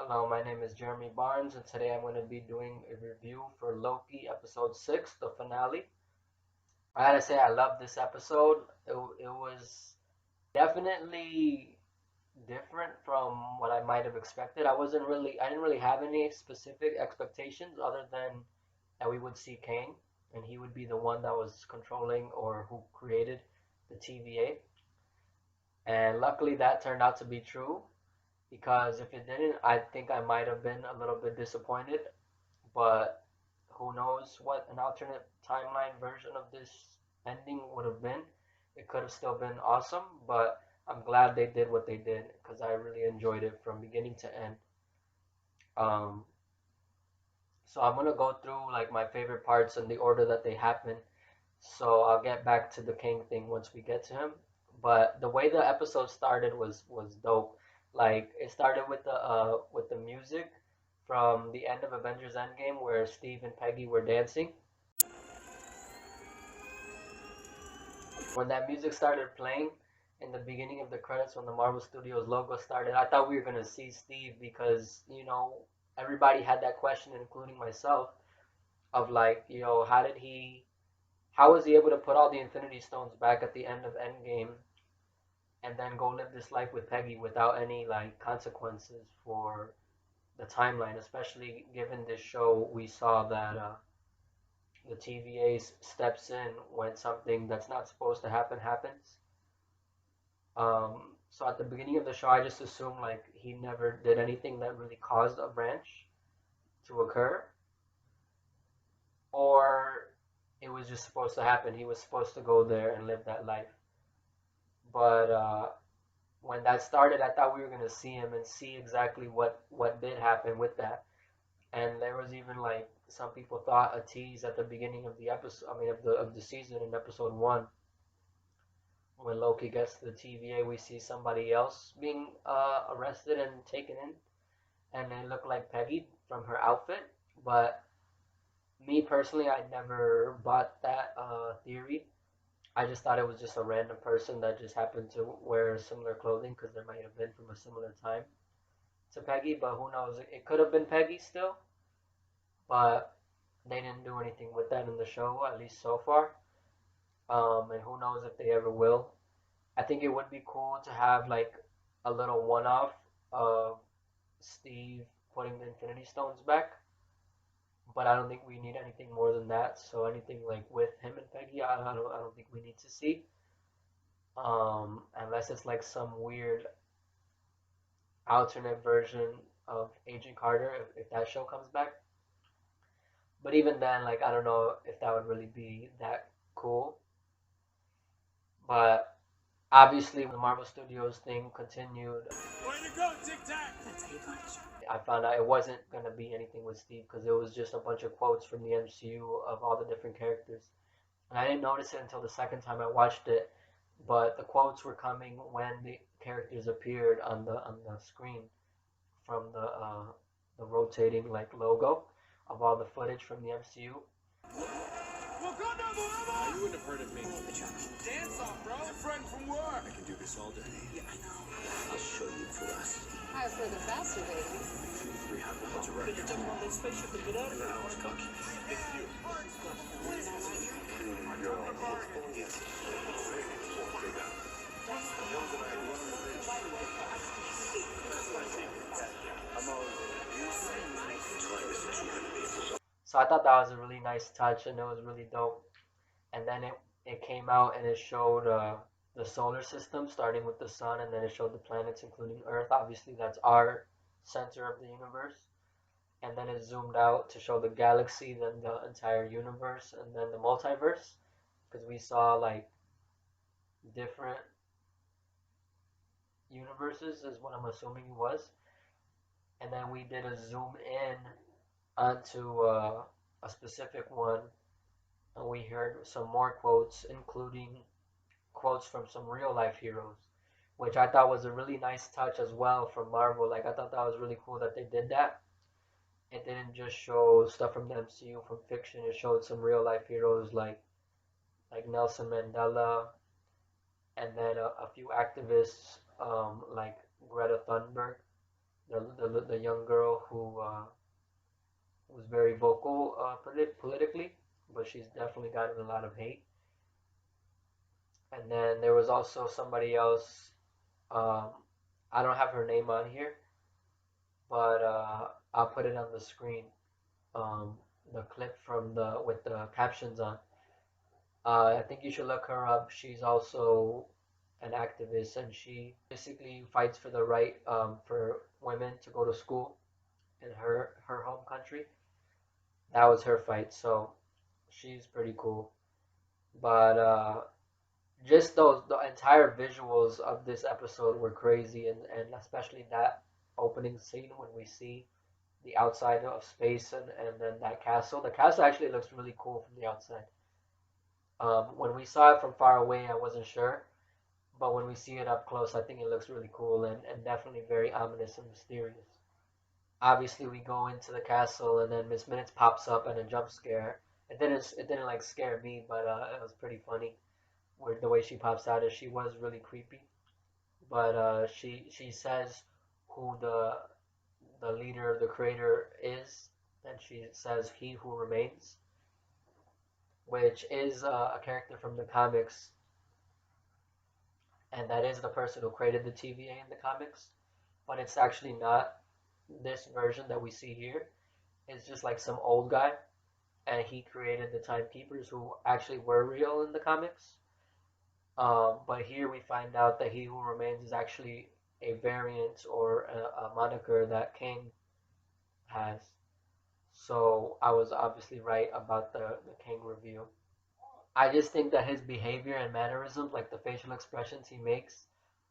Hello, my name is Jeremy Barnes, and today I'm going to be doing a review for Loki episode 6, the finale. I gotta say, I love this episode. It was definitely different from what I might have expected. I didn't really have any specific expectations other than that we would see Kang and he would be the one that was controlling or who created the TVA. And luckily that turned out to be true because if it didn't, I think I might have been a little bit disappointed. But who knows what an alternate timeline version of this ending would have been. It could have still been awesome, but I'm glad they did what they did because I really enjoyed it from beginning to end. Um, so I'm gonna go through like my favorite parts in the order that they happen. So I'll get back to the King thing once we get to him. But the way the episode started was dope. Like it started with the music from the end of Avengers Endgame where Steve and Peggy were dancing. When that music started playing in the beginning of the credits when the Marvel Studios logo started, I thought we were gonna see Steve because, everybody had that question, including myself, of like, how was he able to put all the Infinity Stones back at the end of Endgame and then go live this life with Peggy without any like consequences for the timeline, especially given this show we saw that the TVA steps in when something that's not supposed to happen happens. So at the beginning of the show, I just assumed like he never did anything that really caused a branch to occur, or it was just supposed to happen. He was supposed to go there and live that life. But when that started, I thought we were gonna see him and see exactly what did happen with that. And there was even like some people thought a tease at the beginning of the episode. I mean, of the season in episode 1, when Loki gets to the TVA, we see somebody else being arrested and taken in, and it looked like Peggy from her outfit. But me personally, I never bought that theory. I just thought it was just a random person that just happened to wear similar clothing because they might have been from a similar time to Peggy. But who knows? It could have been Peggy still, but they didn't do anything with that in the show, at least so far. And who knows if they ever will. I think it would be cool to have like a little one-off of Steve putting the Infinity Stones back, but I don't think we need anything more than that. So anything like with him and Peggy, I don't think we need to see, unless it's like some weird alternate version of Agent Carter if that show comes back. But even then, like I don't know if that would really be that cool. But obviously, when the Marvel Studios thing continued, Way to go, Tic Tac! That's how you got it. I found out it wasn't gonna be anything with Steve because it was just a bunch of quotes from the MCU of all the different characters. And I didn't notice it until the second time I watched it, but the quotes were coming when the characters appeared on the screen from the rotating like logo of all the footage from the MCU. Wakanda forever! You wouldn't have heard of me. Dance off, bro! It's a friend from work! I can do this all day. Yeah, I know. I'll show you ferocity. I have further faster, baby. 300 what's a record? Can you jump on this spaceship and get out of here? I was cocky. It's you. So I thought that was a really nice touch and it was really dope. And then it came out and it showed the solar system starting with the sun, and then it showed the planets including Earth. Obviously that's our center of the universe. And then it zoomed out to show the galaxy, then the entire universe, and then the multiverse, because we saw like different universes is what I'm assuming it was. And then we did a zoom in onto a specific one, and we heard some more quotes, including quotes from some real life heroes, which I thought was a really nice touch as well from Marvel. Like I thought that was really cool that they did that. It didn't just show stuff from the MCU from fiction. It showed some real life heroes like Nelson Mandela, and then a few activists like Greta Thunberg the young girl who was very vocal politically, but she's definitely gotten a lot of hate. And then there was also somebody else. Um, I don't have her name on here, but I'll put it on the screen. Um, the clip from the with the captions on. I think you should look her up. She's also an activist, and she basically fights for the right for women to go to school in her home country. That was her fight, so she's pretty cool. But just the entire visuals of this episode were crazy, and especially that opening scene when we see the outside of space and then that castle. The castle actually looks really cool from the outside. When we saw it from far away, I wasn't sure, but when we see it up close, I think it looks really cool and definitely very ominous and mysterious. Obviously, we go into the castle, and then Miss Minutes pops up and a jump scare. It didn't like scare me, but it was pretty funny. Where the way she pops out is she was really creepy, but she says who the leader, the creator is, and she says he who remains, which is a character from the comics, and that is the person who created the TVA in the comics, but it's actually not this version that we see here. It's just like some old guy, and he created the timekeepers who actually were real in the comics. But here we find out that he who remains is actually a variant or a moniker that Kang has. So I was obviously right about the Kang review. I just think that his behavior and mannerisms, like the facial expressions he makes,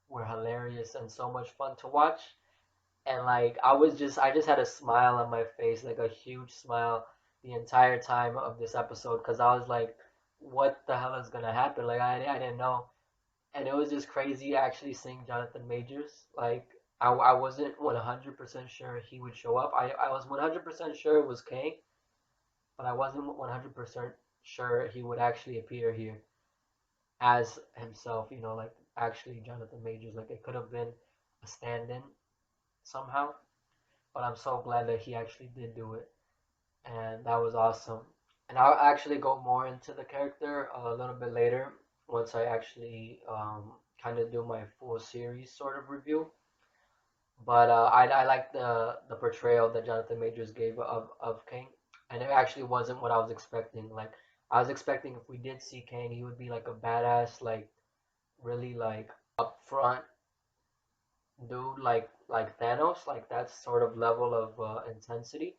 were hilarious and so much fun to watch. And like I just had a smile on my face, like a huge smile the entire time of this episode, because I was like, what the hell is gonna happen? Like I didn't know, and it was just crazy actually seeing Jonathan Majors. Like I wasn't 100% sure he would show up. I was 100% sure it was Kang, but I wasn't 100% sure he would actually appear here as himself. Like actually Jonathan Majors. Like it could have been a stand-in somehow, but I'm so glad that he actually did do it, and that was awesome. And I'll actually go more into the character a little bit later once I actually kind of do my full series sort of review. But I like the portrayal that Jonathan Majors gave of Kang, and it actually wasn't what I was expecting. Like I was expecting if we did see Kang, he would be like a badass, like really like upfront dude, like Thanos, like that sort of level of intensity.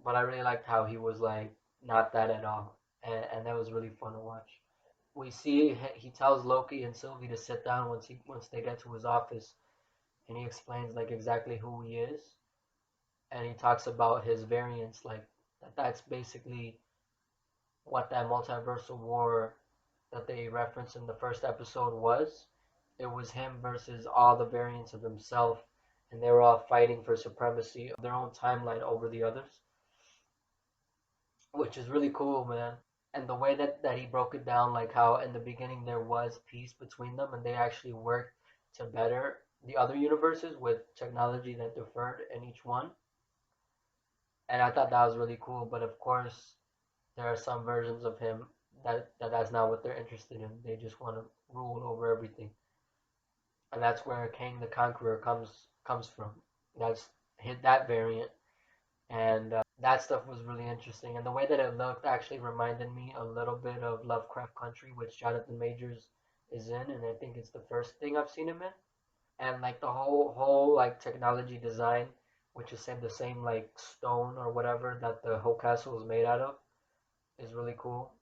But I really liked how he was like not that at all, and that was really fun to watch. We see he tells Loki and Sylvie to sit down once they get to his office, and he explains like exactly who he is, and he talks about his variants, like that's basically what that multiversal war that they referenced in the first episode was. It was him versus all the variants of himself, and they were all fighting for supremacy of their own timeline over the others, which is really cool, man. And the way that he broke it down, like how in the beginning there was peace between them, and they actually worked to better the other universes with technology that differed in each one. And I thought that was really cool. But of course, there are some versions of him that's not what they're interested in. They just want to rule over everything, and that's where Kang the Conqueror comes from. That's that variant, and that stuff was really interesting. And the way that it looked actually reminded me a little bit of Lovecraft Country, which Jonathan Majors is in, and I think it's the first thing I've seen him in. And like the whole like technology design, which is the same like stone or whatever that the whole castle is made out of, is really cool.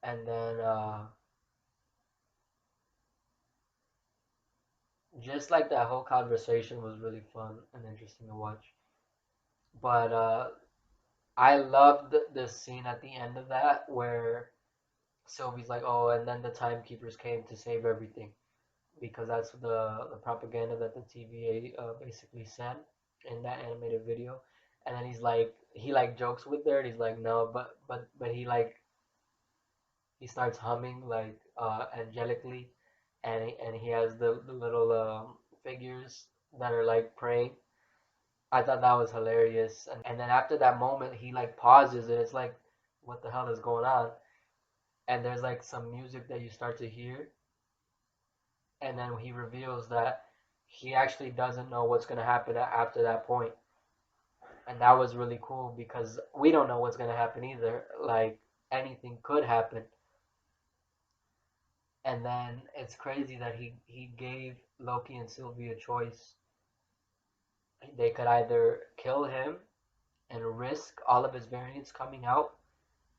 And then just like that whole conversation was really fun and interesting to watch. But I loved the scene at the end of that where Sylvie's like, "Oh, and then the timekeepers came to save everything," because that's the propaganda that the TVA basically sent in that animated video. And then he like jokes with her, and he's like, "No," but he starts humming like angelically, and he has the little figures that are like praying. I thought that was hilarious. And then after that moment, he like pauses and it's like, what the hell is going on? And there's like some music that you start to hear. And then he reveals that he actually doesn't know what's going to happen after that point. And that was really cool because we don't know what's going to happen either. Like anything could happen. And then it's crazy that he gave Loki and Sylvie a choice. They could either kill him and risk all of his variants coming out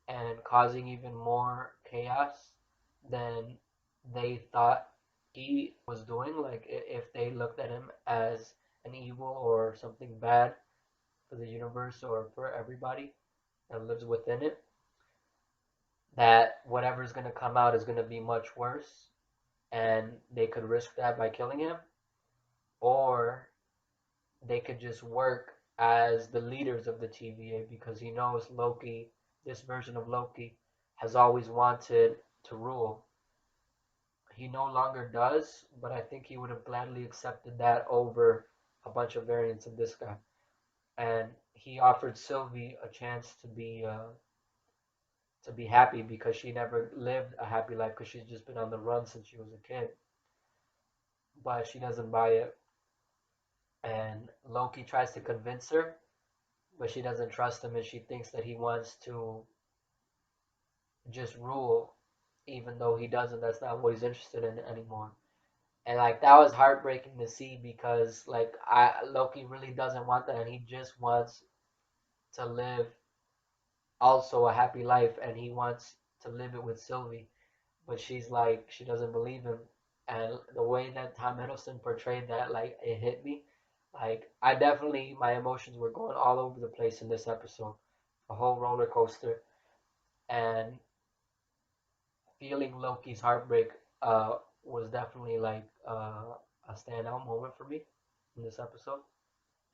and causing even more chaos than they thought he was doing. Like if they looked at him as an evil or something bad for the universe or for everybody that lives within it, that whatever's going to come out is going to be much worse, and they could risk that by killing him, or they could just work as the leaders of the TVA because he knows Loki, this version of Loki, has always wanted to rule. He no longer does, but I think he would have gladly accepted that over a bunch of variants of this guy. And he offered Sylvie a chance to be happy because she never lived a happy life because she's just been on the run since she was a kid. But she doesn't buy it, and Loki tries to convince her, but she doesn't trust him, and she thinks that he wants to just rule, even though he doesn't. That's not what he's interested in anymore. And like that was heartbreaking to see because like Loki really doesn't want that, and he just wants to live also a happy life, and he wants to live it with Sylvie. But she's like she doesn't believe him, and the way that Tom Hiddleston portrayed that, like it hit me. Like I definitely my emotions were going all over the place in this episode, a whole roller coaster, and feeling Loki's heartbreak was definitely like a standout moment for me in this episode.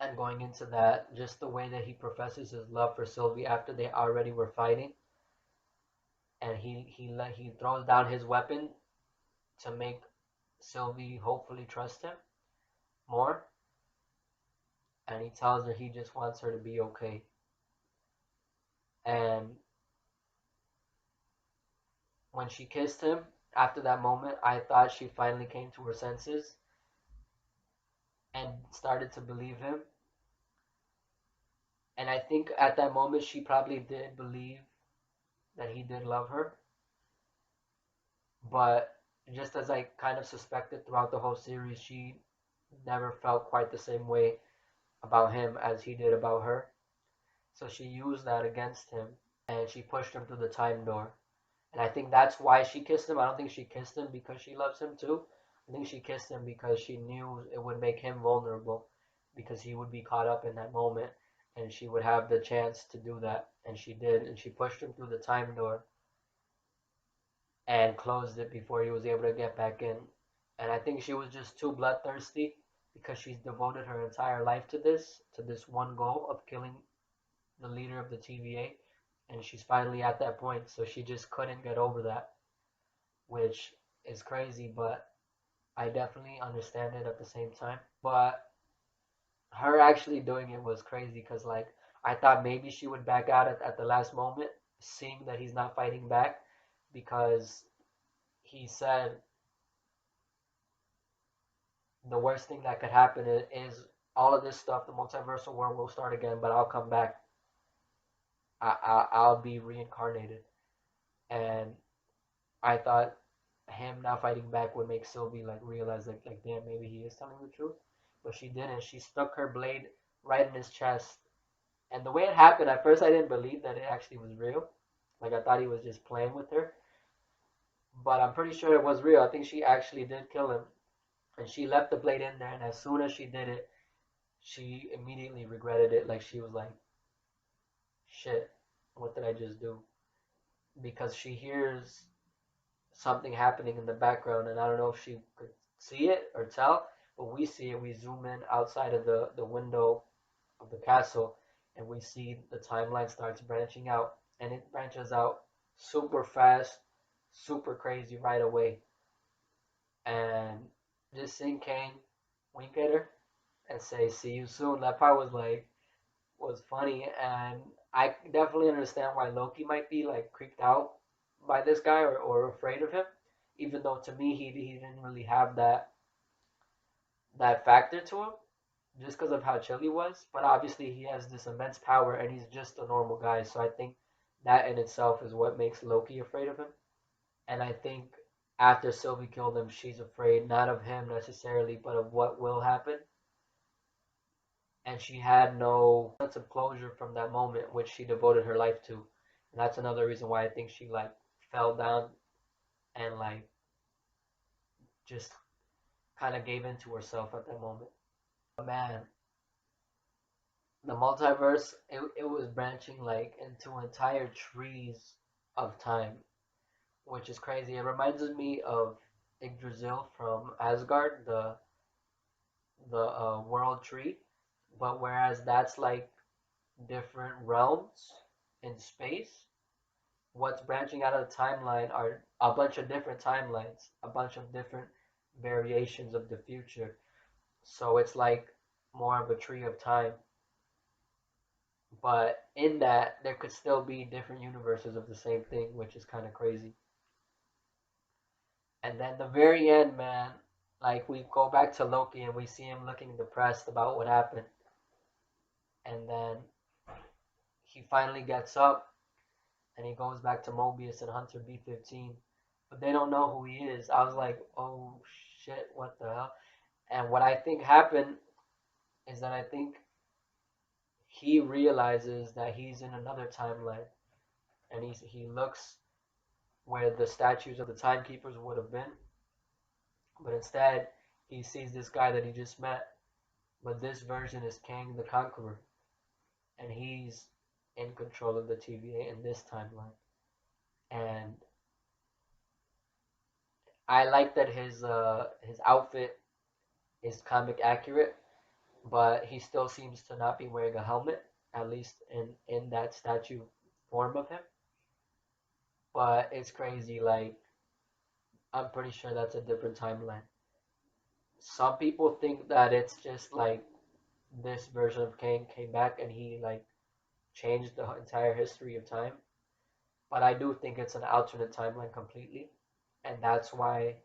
And going into that, just the way that he professes his love for Sylvie after they already were fighting, and he throws down his weapon to make Sylvie hopefully trust him more, and he tells her he just wants her to be okay. And when she kissed him after that moment, I thought she finally came to her senses and started to believe him. And I think at that moment she probably did believe that he did love her. But just as I kind of suspected throughout the whole series, she never felt quite the same way about him as he did about her. So she used that against him and she pushed him through the time door. And I think that's why she kissed him. I don't think she kissed him because she loves him too. I think she kissed him because she knew it would make him vulnerable because he would be caught up in that moment and she would have the chance to do that. And she did. And she pushed him through the time door and closed it before he was able to get back in. And I think she was just too bloodthirsty because she's devoted her entire life to this one goal of killing the leader of the TVA. And she's finally at that point, so she just couldn't get over that, which is crazy, but I definitely understand it at the same time. But her actually doing it was crazy because, like, I thought maybe she would back out at the last moment, seeing that he's not fighting back because he said the worst thing that could happen is all of this stuff, the multiversal war will start again, but I'll come back. I'll be reincarnated. And I thought him not fighting back would make Sylvie like realize like damn, maybe he is telling the truth. But she didn't. She stuck her blade right in his chest. And the way it happened, at first I didn't believe that it actually was real. Like I thought he was just playing with her. But I'm pretty sure it was real. I think she actually did kill him. And she left the blade in there, and as soon as she did it, she immediately regretted it. Like she was like, shit, what did I just do? Because she hears something happening in the background, and I don't know if she could see it or tell, but we see it. We zoom in outside of the window of the castle, and we see the timeline starts branching out, and it branches out super fast, super crazy right away. and just seeing Kang wink at her and say "see you soon." That part was funny, and I definitely understand why Loki might be like creeped out by this guy or afraid of him, even though to me he didn't really have that factor to him just because of how chill he was. But obviously he has this immense power, and he's just a normal guy. So I think that in itself is what makes Loki afraid of him. And I think after Sylvie killed him, she's afraid not of him necessarily, but of what will happen. And she had no sense of closure from that moment, which she devoted her life to. And that's another reason why I think she like fell down and like just kind of gave into herself at that moment. But man, the multiverse, it was branching like into entire trees of time, which is crazy. It reminds me of Yggdrasil from Asgard, the world tree, but whereas that's like different realms in space, what's branching out of the timeline are a bunch of different timelines, a bunch of different variations of the future. So it's like more of a tree of time. But in that, there could still be different universes of the same thing, which is kind of crazy. And then the very end, man, like we go back to Loki and we see him looking depressed about what happened. And then he finally gets up and he goes back to Mobius and Hunter B-15. But they don't know who he is. I was like, oh shit, what the hell? And what I think happened is that I think he realizes that he's in another timeline. And he looks where the statues of the timekeepers would have been. But instead, he sees this guy that he just met. But this version is Kang the Conqueror. And he's in control of the TVA in this timeline. And I like that his outfit is comic accurate, but he still seems to not be wearing a helmet, at least in that statue form of him. But it's crazy, like I'm pretty sure that's a different timeline. Some people think that it's just like this version of Kang came back and he like changed the entire history of time. But I do think it's an alternate timeline completely, and that's why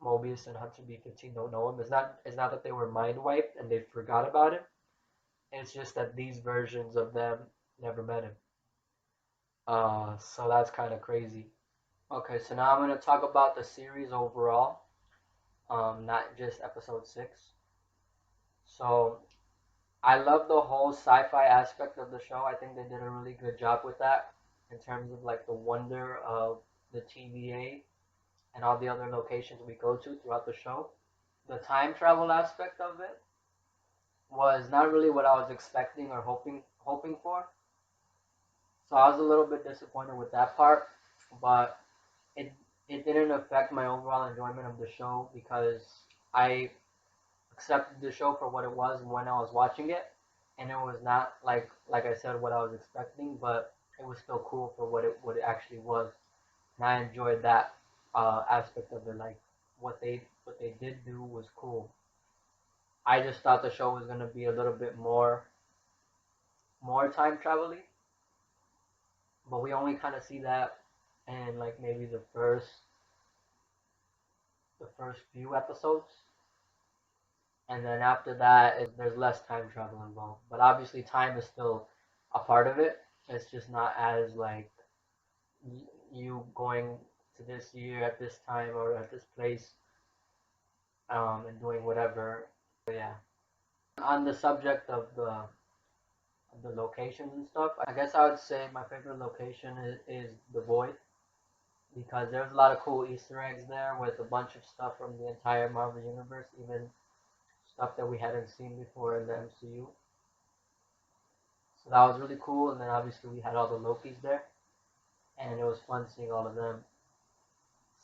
Mobius and Hunter B-15 don't know him. It's not that they were mind wiped and they forgot about him. It's just that these versions of them never met him. So that's kind of crazy. Okay, so now I'm gonna talk about the series overall, not just episode 6. So I love the whole sci-fi aspect of the show. I think they did a really good job with that in terms of like the wonder of the TVA and all the other locations we go to throughout the show. The time travel aspect of it was not really what I was expecting or hoping for. So I was a little bit disappointed with that part, but it it didn't affect my overall enjoyment of the show because I accepted the show for what it was when I was watching it, and it was not like I said what I was expecting, but it was still cool for what it actually was, and I enjoyed that aspect of it. Like what they did do was cool. I just thought the show was gonna be a little bit more time travel, but we only kind of see that in like maybe the first few episodes, and then after that there's less time travel involved. But obviously time is still a part of it. It's just not as like you going to this year at this time or at this place, and doing whatever. So yeah. On the subject of the locations and stuff, I guess I would say my favorite location is the Void, because there's a lot of cool Easter eggs there with a bunch of stuff from the entire Marvel universe, even stuff that we hadn't seen before in the MCU. So that was really cool, and then obviously we had all the Lokis there, and it was fun seeing all of them.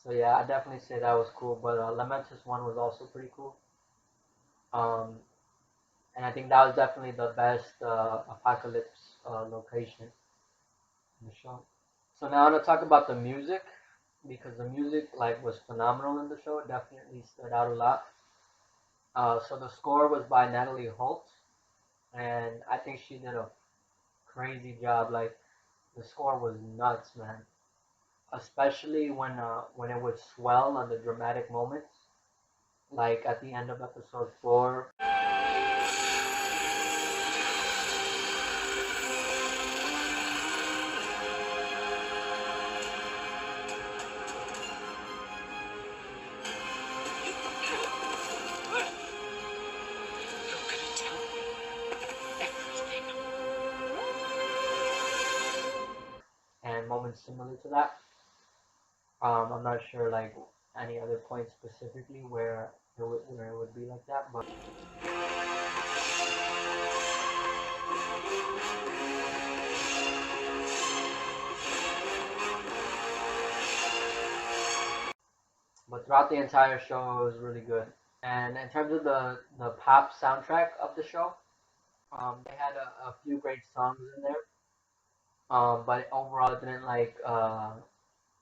So yeah, I definitely say that was cool. But Lamentus one was also pretty cool. Um, and I think that was definitely the best apocalypse location in the show. So now I'm gonna talk about the music. because the music like was phenomenal in the show. It definitely stood out a lot. So the score was by Natalie Holt, and I think she did a crazy job. Like the score was nuts, man. Especially when it would swell on the dramatic moments, like at the end of episode 4. And moments similar to that. I'm not sure like any other points specifically where it would be like that, but throughout the entire show, it was really good. And in terms of the pop soundtrack of the show, they had a few great songs in there. But overall, it didn't like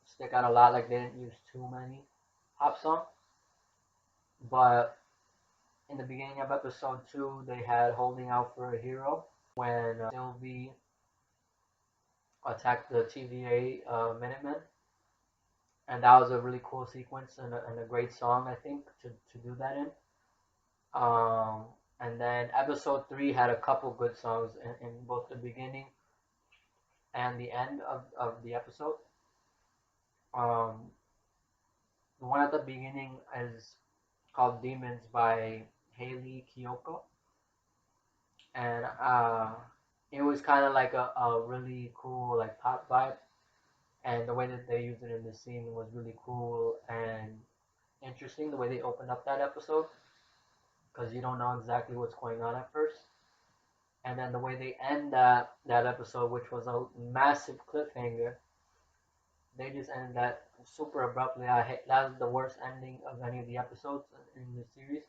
stick out a lot. Like they didn't use too many pop songs. But in the beginning of episode 2, they had "Holding Out for a Hero" when Sylvie attacked the TVA Minutemen, and that was a really cool sequence and a great song, I think, to do that in. And then episode 3 had a couple good songs in both the beginning and the end of the episode. Um, the one at the beginning is called "Demons" by Hayley Kiyoko, and it was kind of like a really cool like pop vibe, and the way that they used it in the scene was really cool and interesting. The way they opened up that episode, because you don't know exactly what's going on at first, and then the way they end that episode, which was a massive cliffhanger, they just ended that super abruptly. That was the worst ending of any of the episodes in the series,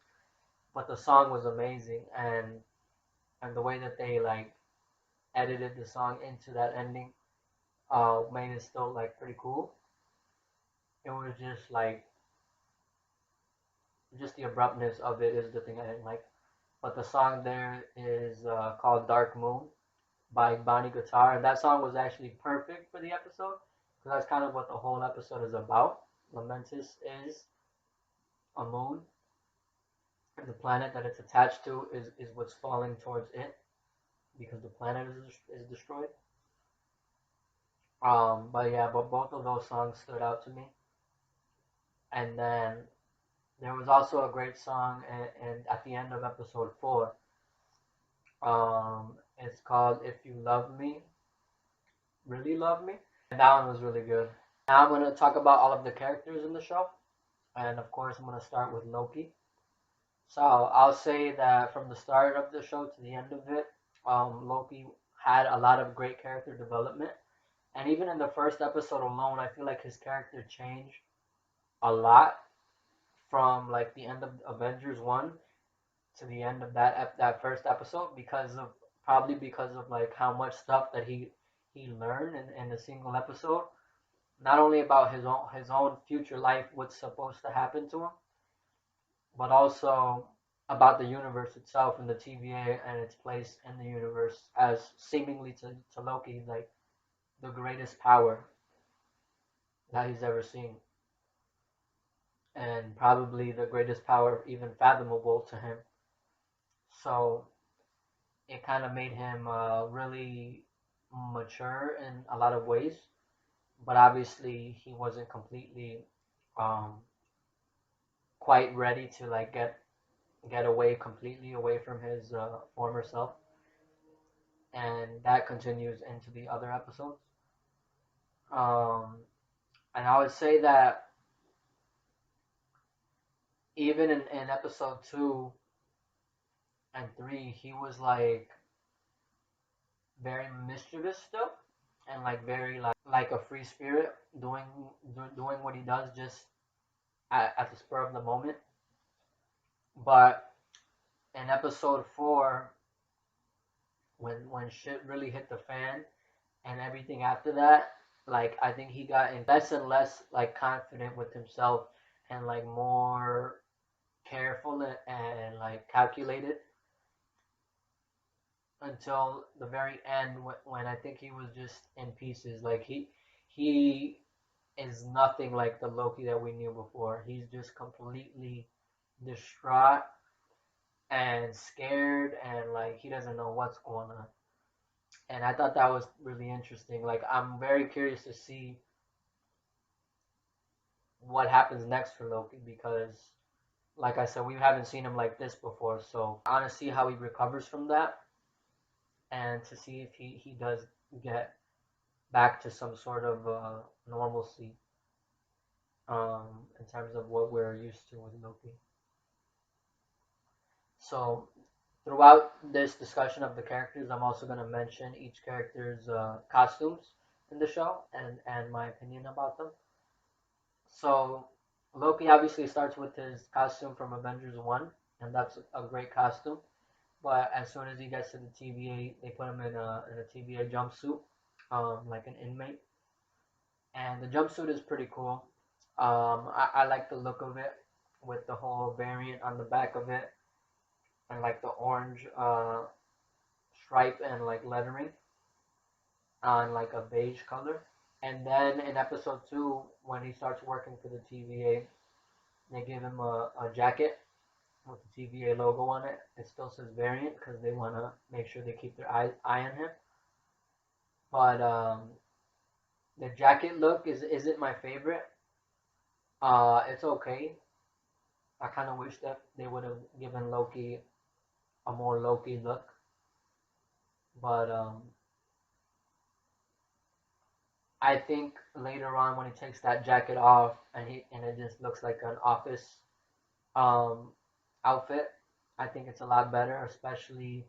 but the song was amazing, and the way that they like edited the song into that ending made it still like pretty cool. It was just like just the abruptness of it is the thing I didn't like. But the song there is called "Dark Moon" by Bonnie Guitar, and that song was actually perfect for the episode because that's kind of what the whole episode is about. Lamentis is a moon, and the planet that it's attached to is what's falling towards it because the planet is destroyed. But both of those songs stood out to me. And then there was also a great song, and at the end of episode 4, it's called "If You Love Me, Really Love Me," and that one was really good. Now I'm gonna talk about all of the characters in the show, and of course I'm gonna start with Loki. So I'll say that from the start of the show to the end of it, Loki had a lot of great character development. And even in the first episode alone, I feel like his character changed a lot from like the end of Avengers 1 to the end of that first episode because of like how much stuff that he learned in a single episode. Not only about his own future life, what's supposed to happen to him, but also about the universe itself and the TVA and its place in the universe as seemingly to Loki like the greatest power that he's ever seen, and probably the greatest power even fathomable to him. So it kind of made him really mature in a lot of ways, but obviously he wasn't completely um, quite ready to like get away completely away from his former self, and that continues into the other episodes. Um, and I would say that even in episode 2 and 3, he was like very mischievous still, and like very like a free spirit, doing what he does just at the spur of the moment. But in episode 4, when shit really hit the fan and everything after that, Like I think he got less and less like confident with himself and like more careful and like calculated until the very end when I think he was just in pieces. Like he is nothing like the Loki that we knew before. He's just completely distraught and scared and like he doesn't know what's going on. And I thought that was really interesting. Like I'm very curious to see what happens next for Loki because like I said, we haven't seen him like this before. So I want to see how he recovers from that and to see if he does get back to some sort of normalcy in terms of what we're used to with Loki. So throughout this discussion of the characters, I'm also going to mention each character's costumes in the show and my opinion about them. So Loki obviously starts with his costume from Avengers 1, and that's a great costume. But as soon as he gets to the TVA, they put him in a TVA jumpsuit, like an inmate. And the jumpsuit is pretty cool. I like the look of it with the whole variant on the back of it and like the orange stripe and like lettering on like a beige color. And then in episode 2, when he starts working for the TVA, they give him a jacket with the TVA logo on it. It still says variant because they want to make sure they keep their eye on him. But the jacket look isn't my favorite. It's okay. I kind of wish that they would have given Loki a more Loki look. But I think later on when he takes that jacket off and it just looks like an office um, outfit, I think it's a lot better, especially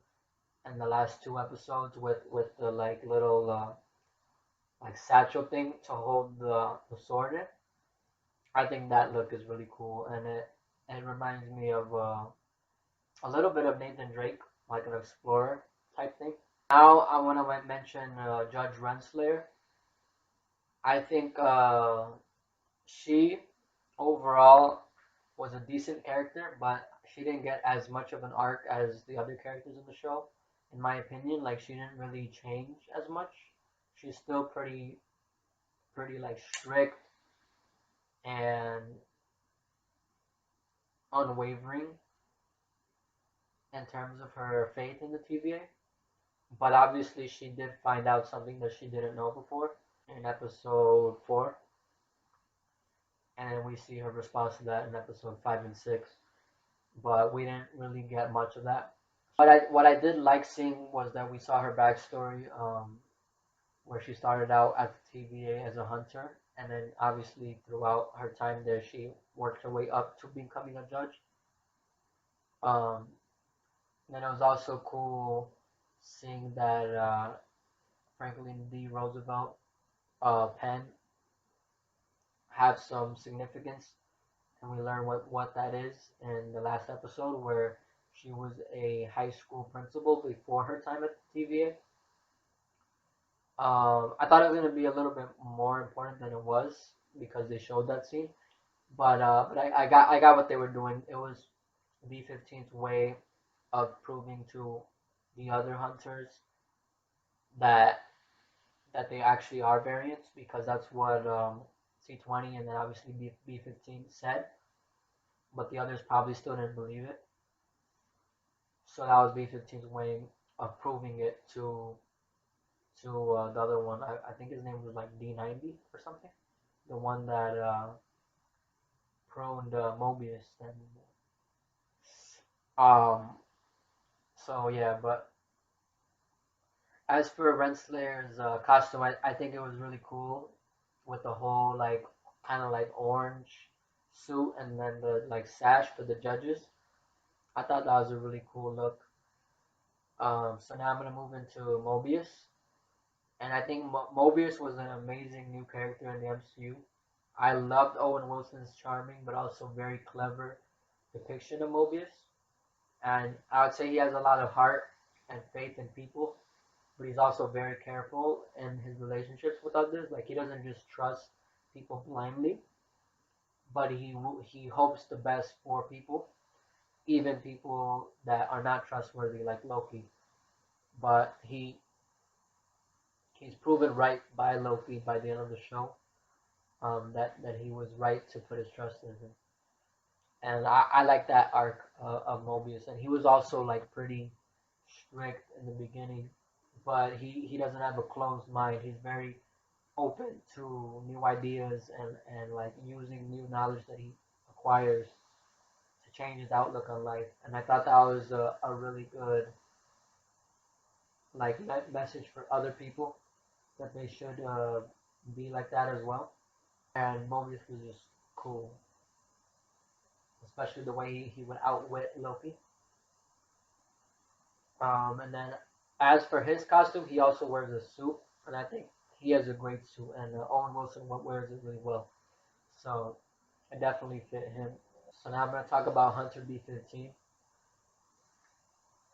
in the last 2 episodes with the like little like satchel thing to hold the sword in. I think that look is really cool, and it reminds me of a little bit of Nathan Drake, like an explorer type thing. Now I want to mention Judge Renslayer. I think she overall was a decent character, but she didn't get as much of an arc as the other characters in the show, in my opinion. Like she didn't really change as much. She's still pretty like strict and unwavering in terms of her faith in the TVA. But obviously, she did find out something that she didn't know before in episode 4, and then we see her response to that in episode 5 and 6. But we didn't really get much of that. What I did like seeing was that we saw her backstory, where she started out at the TVA as a hunter, and then obviously throughout her time there, she worked her way up to becoming a judge. Um, then it was also cool seeing that Franklin D. Roosevelt pen have some significance, and we learn what that is in the last episode where she was a high school principal before her time at the TVA. I thought it was gonna be a little bit more important than it was because they showed that scene, but I got what they were doing. It was B-15's way of proving to the other hunters that they actually are variants because that's what C-20 and then obviously B-15 said, but the others probably still didn't believe it. So that was B-15's way of proving it to the other one. I think his name was like D-90 or something. The one that pruned Mobius. And um, so yeah, but as for Renslayer's costume, I think it was really cool with the whole like kind of like orange suit and then the like sash for the judges. I thought that was a really cool look. So now I'm gonna move into Mobius, and I think Mobius was an amazing new character in the MCU. I loved Owen Wilson's charming but also very clever depiction of Mobius, and I would say he has a lot of heart and faith in people. but he's also very careful in his relationships with others. Like he doesn't just trust people blindly, but he hopes the best for people, even people that are not trustworthy, like Loki. But he's proven right by Loki by the end of the show. That he was right to put his trust in him, and I like that arc of Mobius. And he was also like pretty strict in the beginning, but he doesn't have a closed mind. He's very open to new ideas and like using new knowledge that he acquires to change his outlook on life. And I thought that was a really good like message for other people that they should be like that as well. And Mobius was just cool, especially the way he would outwit Loki. And then as for his costume, he also wears a suit, and I think he has a great suit, and Owen Wilson wears it really well. So it definitely fit him. So now I'm going to talk about Hunter B-15.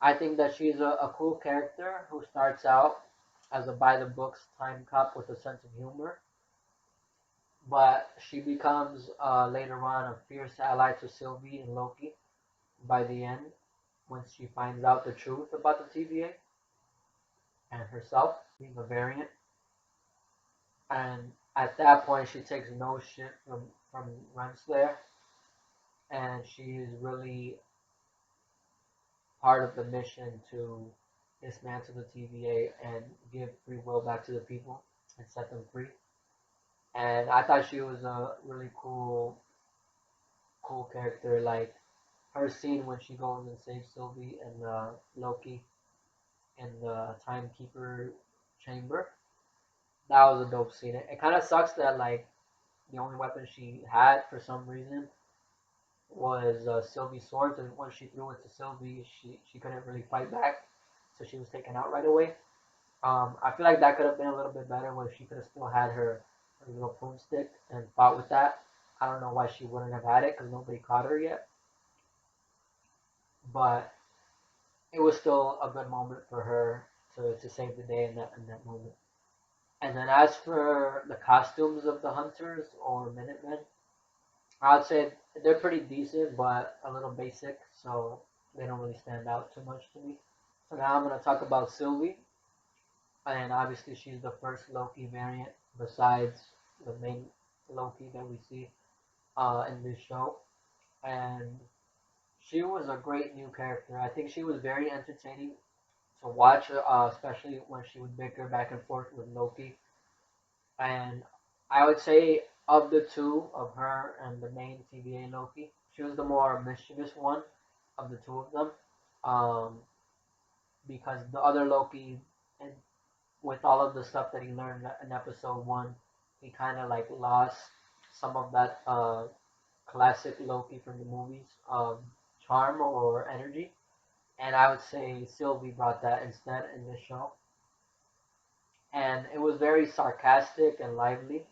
I think that she's a cool character who starts out as a by-the-books time cop with a sense of humor, but she becomes later on a fierce ally to Sylvie and Loki by the end once she finds out the truth about the TVA and herself being a variant. And at that point, she takes no shit from Renslayer, and she is really part of the mission to dismantle the TVA and give free will back to the people and set them free. And I thought she was a really cool character. Like her scene when she goes and saves Sylvie and Loki in the timekeeper chamber. That was a dope scene. It kind of sucks that like the only weapon she had for some reason was Sylvie's sword. And when she threw it to Sylvie, she couldn't really fight back, so she was taken out right away. I feel like that could have been a little bit better where she could have still had her little broomstick and fought with that. I don't know why she wouldn't have had it because nobody caught her yet. But it was still a good moment for her to save the day in that moment. And then as for the costumes of the hunters or Minutemen, I'd say they're pretty decent, but a little basic, so they don't really stand out too much to me. So now I'm gonna talk about Sylvie, and obviously she's the first Loki variant besides the main Loki that we see in this show, and she was a great new character. I think she was very entertaining to watch, especially when she would bicker back and forth with Loki. And I would say of the two, of her and the main TVA Loki, she was the more mischievous one of the two of them. Um, because the other Loki, and with all of the stuff that he learned in episode one, he kind of like lost some of that classic Loki from the movies, charm or energy. And I would say Sylvie brought that instead in this show. And it was very sarcastic and lively.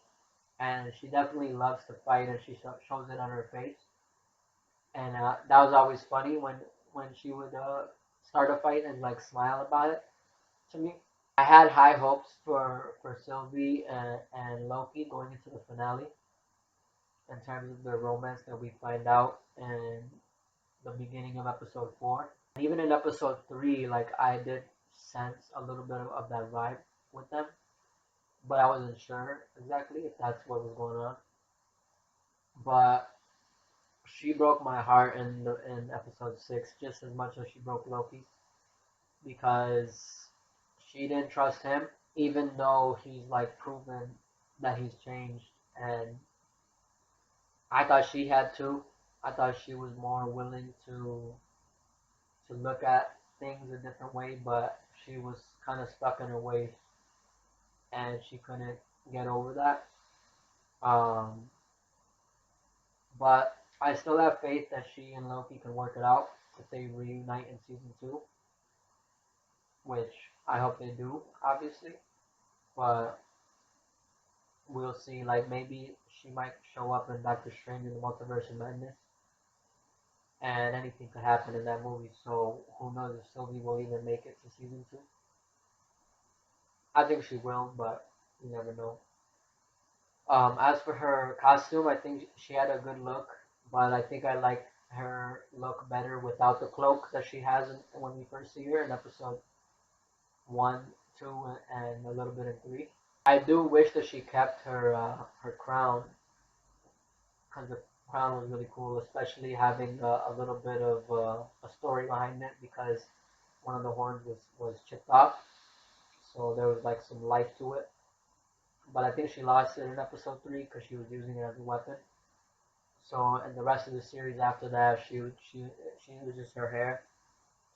And she definitely loves to fight, and she shows it on her face. And that was always funny when she would start a fight and like smile about it to me. I had high hopes for Sylvie and Loki going into the finale in terms of the romance that we find out in the beginning of episode 4. And even in episode 3, like I did sense a little bit of that vibe with them, but I wasn't sure exactly if that's what was going on. But she broke my heart in episode 6 just as much as she broke Loki's, because she didn't trust him even though he's like proven that he's changed. And I thought she had to. I thought she was more willing to look at things a different way, but she was kind of stuck in her ways and she couldn't get over that. Um, but I still have faith that she and Loki can work it out if they reunite in season 2, which I hope they do, obviously. But we'll see. Like maybe she might show up in Doctor Strange in the Multiverse of Madness, and anything could happen in that movie. So who knows if Sylvie will even make it to season 2? I think she will, but you never know. As for her costume, I think she had a good look, but I think I like her look better without the cloak that she has when we first see her in episode 1, 2, and a little bit in 3. I do wish that she kept her crown, because the crown was really cool, especially having a little bit of a story behind it because one of the horns was chipped off, so there was like some life to it. But I think she lost it in episode 3 because she was using it as a weapon. So in the rest of the series after that, she was just her hair.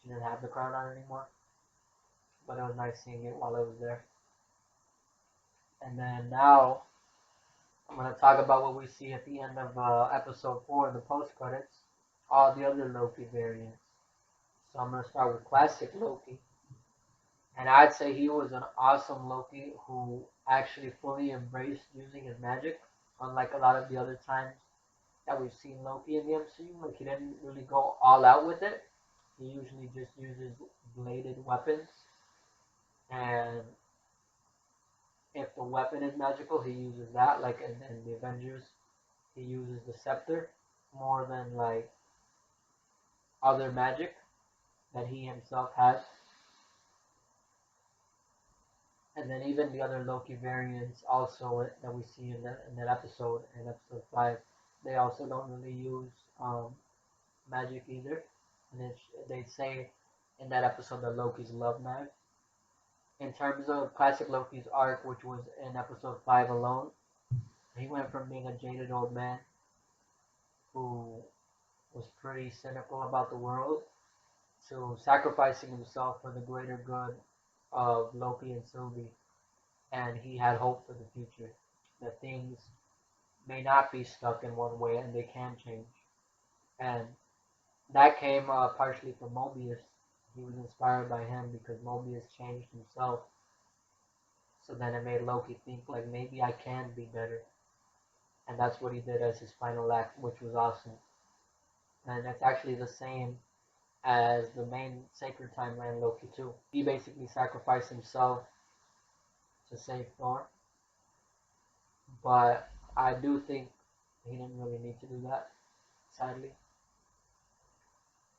She didn't have the crown on anymore. But it was nice seeing it while it was there. And then now I'm gonna talk about what we see at the end of episode 4 in the post credits. All the other Loki variants. So I'm gonna start with classic Loki. And I'd say he was an awesome Loki who actually fully embraced using his magic, unlike a lot of the other times that we've seen Loki in the MCU. Like he didn't really go all out with it. He usually just uses bladed weapons, and if the weapon is magical, he uses that. Like in the Avengers, he uses the scepter more than like other magic that he himself has. And then even the other Loki variants also that we see in that episode, in episode 5, they also don't really use magic either. And they say in that episode that Loki's love mag. In terms of classic Loki's arc, which was in episode 5 alone, he went from being a jaded old man who was pretty cynical about the world to sacrificing himself for the greater good of Loki and Sylvie. And he had hope for the future, that things may not be stuck in one way and they can change. And that came partially from Mobius. He was inspired by him because Mobius changed himself. So then it made Loki think like maybe I can be better. And that's what he did as his final act, which was awesome. And it's actually the same as the main Sacred Timeline Loki too. He basically sacrificed himself to save Thor. But I do think he didn't really need to do that, sadly.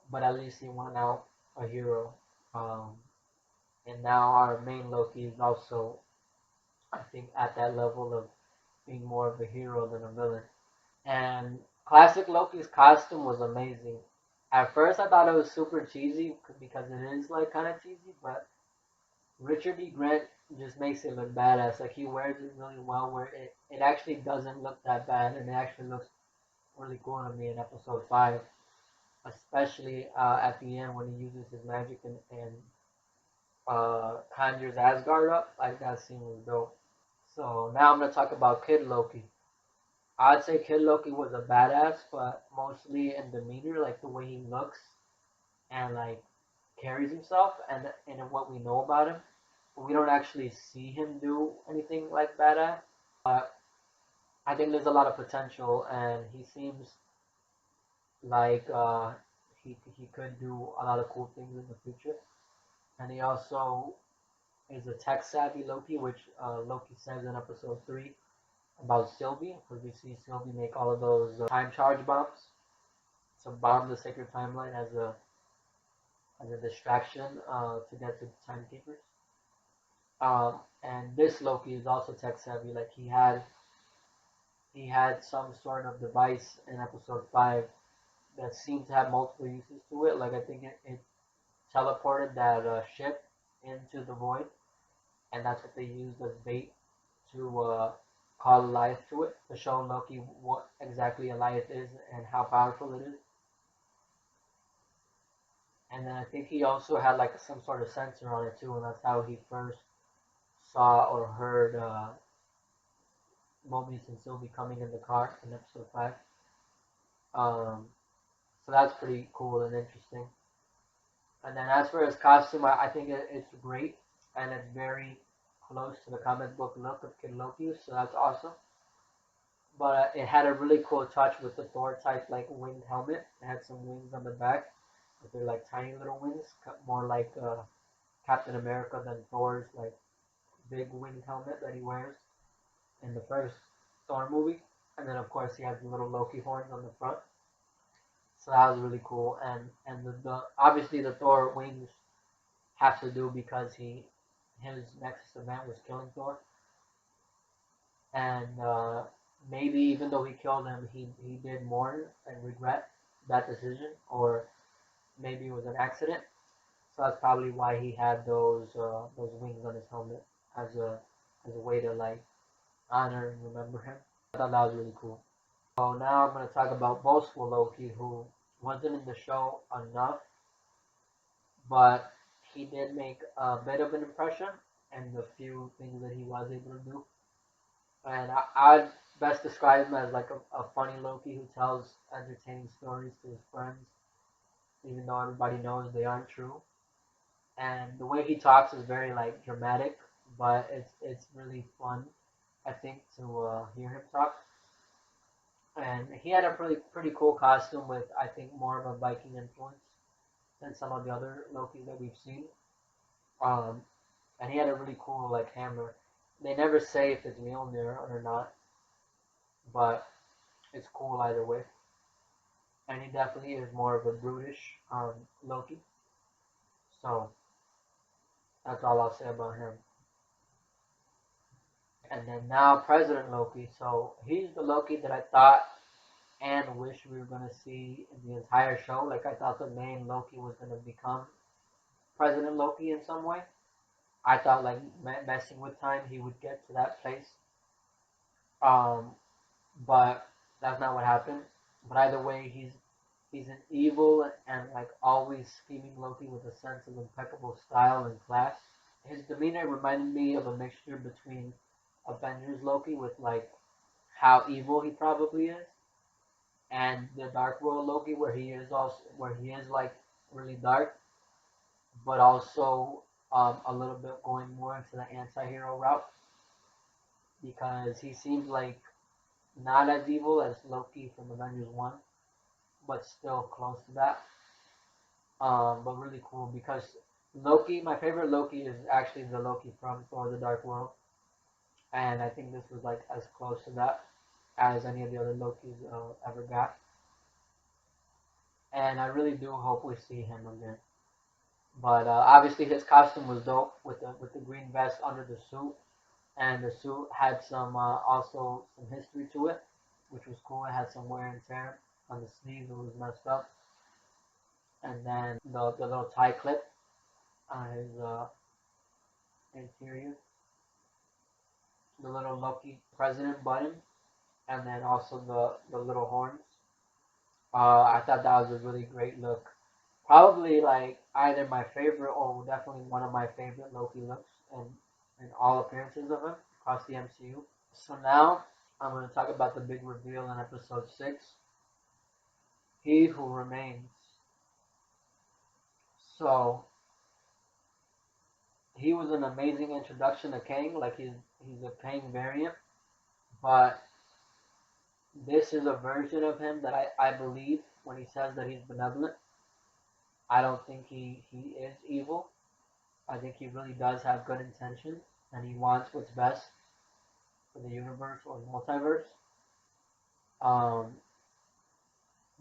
But at least he went out a hero. And now our main Loki is also, I think, at that level of being more of a hero than a villain. And classic Loki's costume was amazing. At first, I thought it was super cheesy because it is like kind of cheesy, but Richard E. Grant just makes it look badass. Like he wears it really well, where it actually doesn't look that bad, and it actually looks really cool to me in episode 5, especially at the end when he uses his magic and conjures Asgard up. Like that scene was dope. So now I'm gonna talk about Kid Loki. I'd say Kid Loki was a badass, but mostly in demeanor, like the way he looks and like carries himself, and what we know about him. We don't actually see him do anything like badass, but I think there's a lot of potential, and he seems like he could do a lot of cool things in the future. And he also is a tech savvy Loki, which Loki says in episode 3 about Sylvie, because we see Sylvie make all of those time charge bombs to bomb the sacred timeline as a distraction to get to the timekeepers. And this Loki is also tech savvy. Like he had some sort of device in episode 5 that seemed to have multiple uses to it. Like I think it teleported that ship into the void, and that's what they used as bait to call Goliath to it, to show Loki what exactly Goliath is and how powerful it is. And then I think he also had like some sort of sensor on it too, and that's how he first saw or heard Mobius and Sylvie coming in the car in episode 5. Um, so that's pretty cool and interesting. And then as for his costume, I think it's great, and it's very close to the comic book look of Kid Loki, so that's awesome. But it had a really cool touch with the Thor type like winged helmet. It had some wings on the back, but they're like tiny little wings, more like Captain America than Thor's like big winged helmet that he wears in the first Thor movie, and then of course he has the little Loki horns on the front. So that was really cool, and the obviously the Thor wings have to do because his Nexus event was killing Thor, and maybe even though he killed him, he did mourn and regret that decision, or maybe it was an accident. So that's probably why he had those wings on his helmet as a way to like honor and remember him. I thought that was really cool. So now I'm gonna talk about Boastful Loki, who wasn't in the show enough, but he did make a bit of an impression in the few things that he was able to do. And I'd best describe him as like a funny Loki who tells entertaining stories to his friends, even though everybody knows they aren't true. And the way he talks is very like dramatic, but it's really fun, I think, to hear him talk. And he had a pretty cool costume with, I think, more of a Viking influence than some of the other Lokis that we've seen. Um, and he had a really cool like hammer. They never say if it's Mjolnir or not, but it's cool either way. And he definitely is more of a brutish Loki. So that's all I'll say about him. And then now President Loki. So he's the Loki that I thought and wish we were gonna see in the entire show. Like I thought the main Loki was gonna become President Loki in some way. I thought like messing with time he would get to that place. Um, but that's not what happened. But either way, he's an evil and like always scheming Loki with a sense of impeccable style and class. His demeanor reminded me of a mixture between Avengers Loki with like how evil he probably is, and the Dark World Loki where he is like really dark, but also a little bit going more into the anti-hero route because he seems like not as evil as Loki from Avengers 1, but still close to that. But really cool because Loki, my favorite Loki is actually the Loki from Thor: The Dark World, and I think this was like as close to that as any of the other Lokis ever got. And I really do hope we see him again. But obviously his costume was dope with the green vest under the suit, and the suit had some also some history to it, which was cool. It had some wear and tear on the sleeves; it was messed up, and then the little tie clip on his interior, the little Loki president button, and then also the little horns. I thought that was a really great look. Probably like either my favorite or definitely one of my favorite Loki looks in all appearances of him across the MCU. So now I'm going to talk about the big reveal in episode 6. He who remains. So he was an amazing introduction to Kang, like he's a Kang variant, but this is a version of him that I believe when he says that he's benevolent. I don't think he is evil. I think he really does have good intentions and he wants what's best for the universe or multiverse. Um,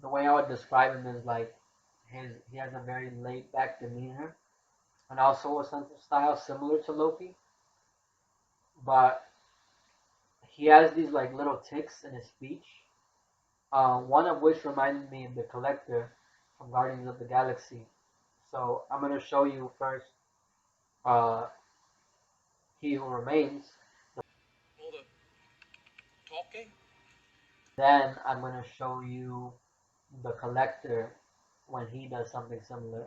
the way I would describe him is like he has a very laid back demeanor and also a sense of style similar to Loki, but he has these like little ticks in his speech. One of which reminded me of the Collector from Guardians of the Galaxy. So I'm gonna show you first uh, He Who Remains. All the talking? Then I'm gonna show you the Collector when he does something similar.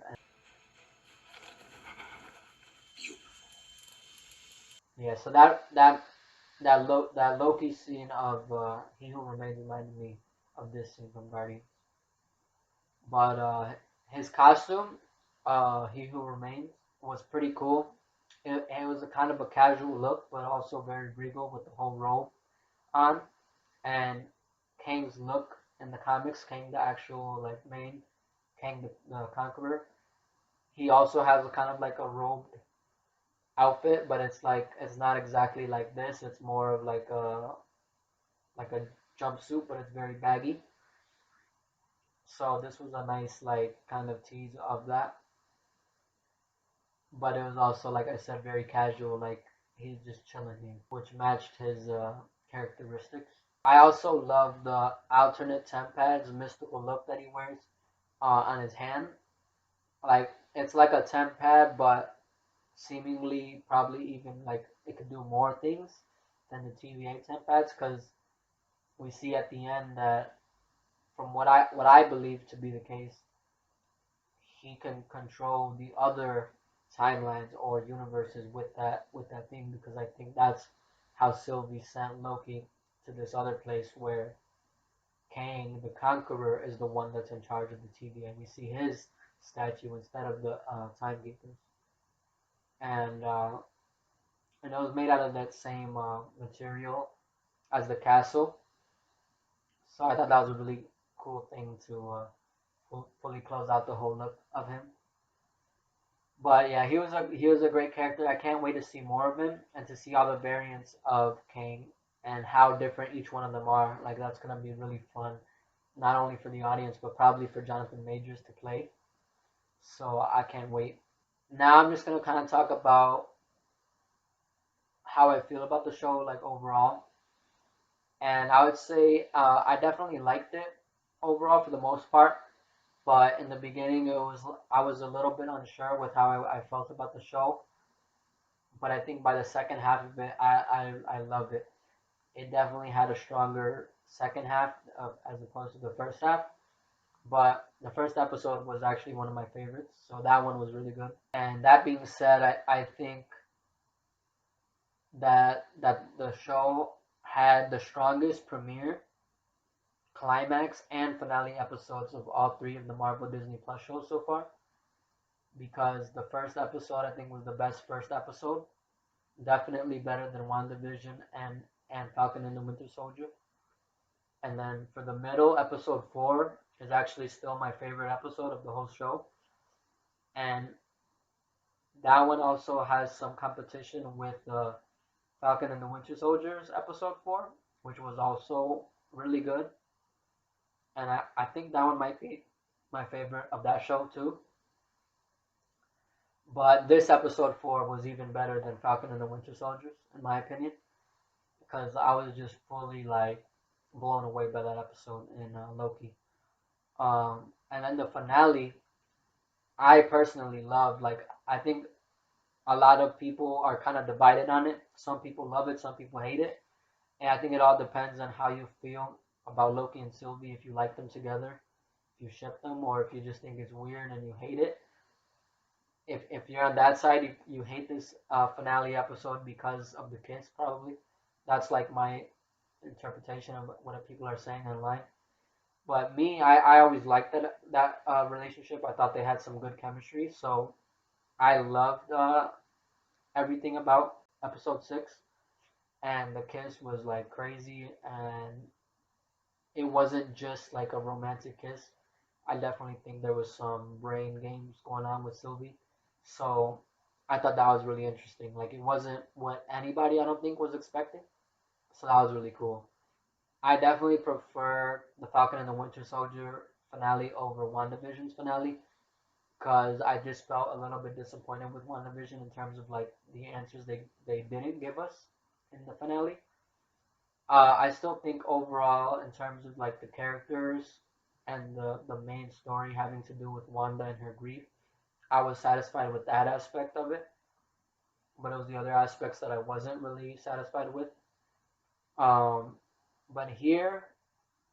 Yeah, so that Loki scene of He Who Remains reminded me of this scene from Guardians. But his costume, He Who Remains, was pretty cool. It was a kind of a casual look, but also very regal with the whole robe on. And Kang's look in the comics, Kang the actual like main Kang the Conqueror, he also has a kind of like a robed outfit, but it's not exactly like this. It's more of like a jumpsuit, but it's very baggy. So this was a nice like kind of tease of that. But it was also, like I said, very casual. Like he's just chilling here, which matched his characteristics. I also love the alternate temp pads, mystical look that he wears on his hand. Like it's like a temp pad, but seemingly probably even like it could do more things than the TVA temp pads, because we see at the end that from what I believe to be the case, he can control the other timelines or universes with that thing, because I think that's how Sylvie sent Loki to this other place where Kang, the Conqueror, is the one that's in charge of the TVA. We see his statue instead of the Timekeepers, and and it was made out of that same material as the castle. So I thought that was a really cool thing to fully close out the whole look of him. But yeah, he was a great character. I can't wait to see more of him and to see all the variants of Kang and how different each one of them are. Like that's gonna be really fun, not only for the audience but probably for Jonathan Majors to play. So I can't wait. Now I'm just gonna kind of talk about how I feel about the show, like overall. And I would say I definitely liked it overall for the most part. But in the beginning, I was a little bit unsure with how I felt about the show. But I think by the second half of it, I love it. It definitely had a stronger second half as opposed to the first half. But the first episode was actually one of my favorites, so that one was really good. And that being said, I think that the show had the strongest premiere, climax, and finale episodes of all three of the Marvel Disney Plus shows so far. Because the first episode I think was the best first episode, definitely better than WandaVision and Falcon and the Winter Soldier. And then for the middle, episode 4 is actually still my favorite episode of the whole show. And that one also has some competition with Falcon and the Winter Soldier's episode 4, which was also really good. And I think that one might be my favorite of that show too. But this episode 4 was even better than Falcon and the Winter Soldiers, in my opinion, because I was just fully like blown away by that episode in Loki. And then the finale, I personally loved. Like, I think a lot of people are kind of divided on it. Some people love it, some people hate it. And I think it all depends on how you feel about Loki and Sylvie, if you like them together, if you ship them, or if you just think it's weird and you hate it. If you're on that side, you hate this finale episode because of the kiss, probably. That's like my interpretation of what people are saying online. But me, I always liked that relationship. I thought they had some good chemistry. So I loved everything about episode 6. And the kiss was like crazy. And it wasn't just like a romantic kiss. I definitely think there was some brain games going on with Sylvie. So I thought that was really interesting. Like it wasn't what anybody I don't think was expecting. So that was really cool. I definitely prefer the Falcon and the Winter Soldier finale over WandaVision's finale, because I just felt a little bit disappointed with WandaVision in terms of like the answers they didn't give us in the finale. I still think overall, in terms of like the characters and the main story having to do with Wanda and her grief, I was satisfied with that aspect of it, but it was the other aspects that I wasn't really satisfied with. Um, but here,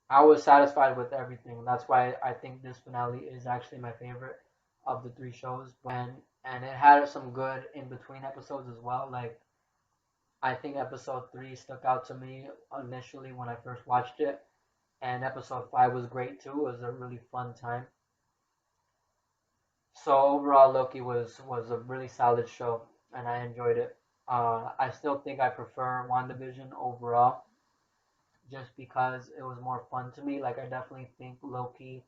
I was satisfied with everything. That's why I think this finale is actually my favorite of the three shows. And it had some good in between episodes as well. Like I think episode 3 stuck out to me initially when I first watched it, and episode 5 was great too. It was a really fun time. So overall, Loki was a really solid show, and I enjoyed it. I still think I prefer WandaVision overall, just because it was more fun to me. Like I definitely think Loki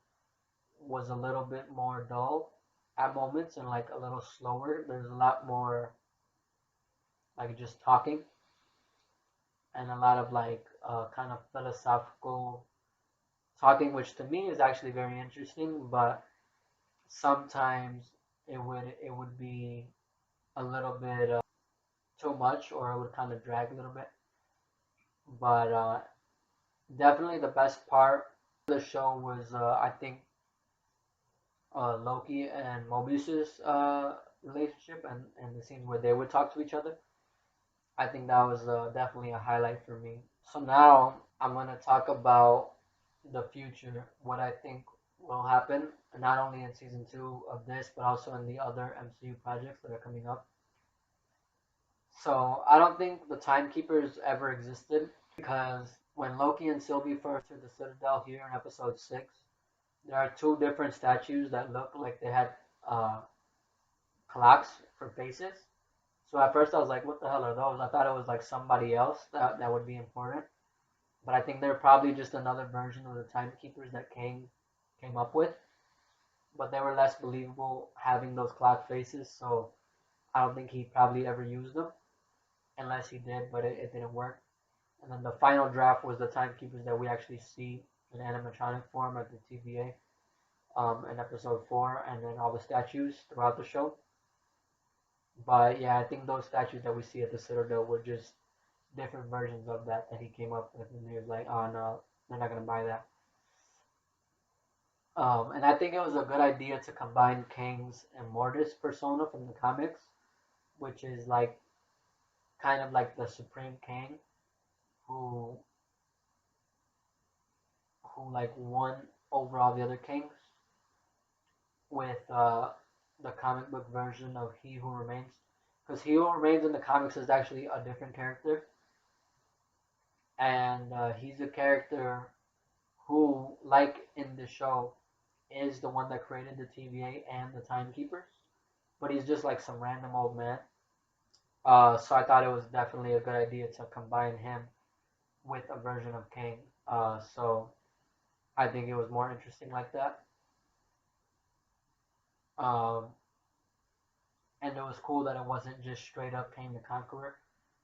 was a little bit more dull at moments and like a little slower. There's a lot more like just talking, and a lot of like kind of philosophical talking, which to me is actually very interesting. But sometimes it would be a little bit too much, or it would kind of drag a little bit. But definitely the best part of the show was I think Loki and Mobius's relationship, and the scenes where they would talk to each other. I think that was definitely a highlight for me. So now I'm gonna talk about the future, what I think will happen, not only in season 2 of this, but also in the other MCU projects that are coming up. So I don't think the Timekeepers ever existed, because when Loki and Sylvie first hit the Citadel here in episode 6, there are two different statues that look like they had uh, clocks for faces. So at first I was like, what the hell are those? I thought it was like somebody else that would be important. But I think they're probably just another version of the Timekeepers that Kang came up with. But they were less believable having those clock faces, so I don't think he probably ever used them. Unless he did, but it didn't work. And then the final draft was the Timekeepers that we actually see in animatronic form at the TVA in episode 4, and then all the statues throughout the show. But yeah, I think those statues that we see at the Citadel were just different versions of that he came up with, and he was like, oh no, they're not gonna buy that. And I think it was a good idea to combine Kang's Immortus persona from the comics, which is like kind of like the Supreme Kang, who like won over all the other kings, with the comic book version of He Who Remains, because He Who Remains in the comics is actually a different character, and he's a character who, like in the show, is the one that created the TVA and the Timekeepers, but he's just like some random old man. So I thought it was definitely a good idea to combine him with a version of Kang. So I think it was more interesting like that. Um, and it was cool that it wasn't just straight up Kang the Conqueror